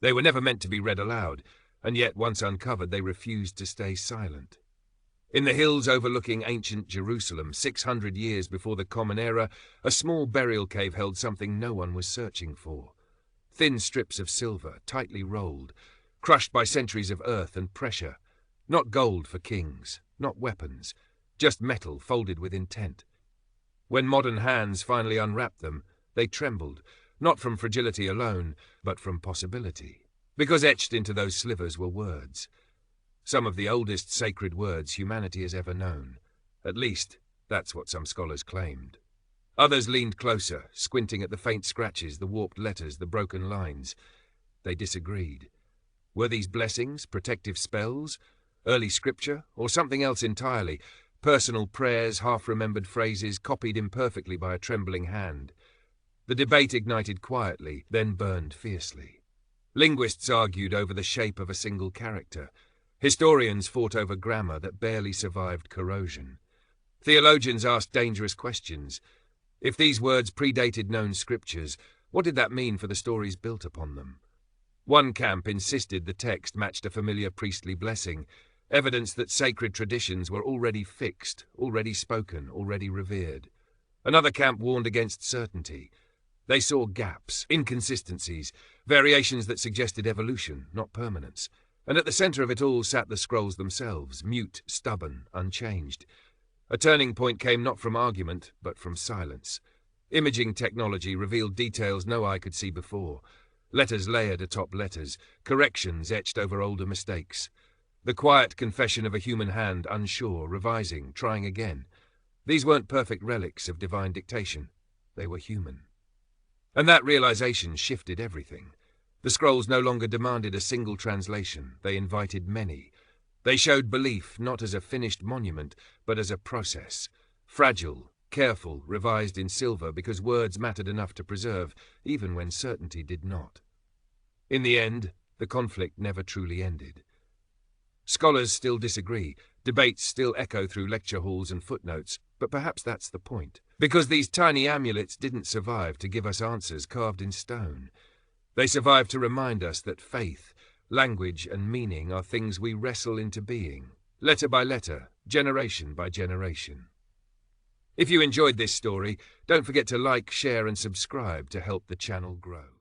They were never meant to be read aloud, and yet once uncovered they refused to stay silent. In the hills overlooking ancient Jerusalem, 600 years before the Common Era, a small burial cave held something no one was searching for. Thin strips of silver, tightly rolled, crushed by centuries of earth and pressure. Not gold for kings, not weapons, just metal folded with intent. When modern hands finally unwrapped them, they trembled, not from fragility alone, but from possibility. Because etched into those slivers were words. Some of the oldest sacred words humanity has ever known. At least, that's what some scholars claimed. Others leaned closer, squinting at the faint scratches, the warped letters, the broken lines. They disagreed. Were these blessings, protective spells, early scripture, or something else entirely? Personal prayers, half-remembered phrases, copied imperfectly by a trembling hand. The debate ignited quietly, then burned fiercely. Linguists argued over the shape of a single character. Historians fought over grammar that barely survived corrosion. Theologians asked dangerous questions. If these words predated known scriptures, what did that mean for the stories built upon them? One camp insisted the text matched a familiar priestly blessing, evidence that sacred traditions were already fixed, already spoken, already revered. Another camp warned against certainty. They saw gaps, inconsistencies, variations that suggested evolution, not permanence. And at the center of it all sat the scrolls themselves, mute, stubborn, unchanged. A turning point came not from argument, but from silence. Imaging technology revealed details no eye could see before. Letters layered atop letters, corrections etched over older mistakes. The quiet confession of a human hand, unsure, revising, trying again. These weren't perfect relics of divine dictation. They were human. And that realization shifted everything. The scrolls no longer demanded a single translation. They invited many. They showed belief not as a finished monument, but as a process. Fragile, careful, revised in silver because words mattered enough to preserve, even when certainty did not. In the end, the conflict never truly ended. Scholars still disagree. Debates still echo through lecture halls and footnotes, but perhaps that's the point. Because these tiny amulets didn't survive to give us answers carved in stone. They survive to remind us that faith, language, and meaning are things we wrestle into being, letter by letter, generation by generation. If you enjoyed this story, don't forget to like, share, and subscribe to help the channel grow.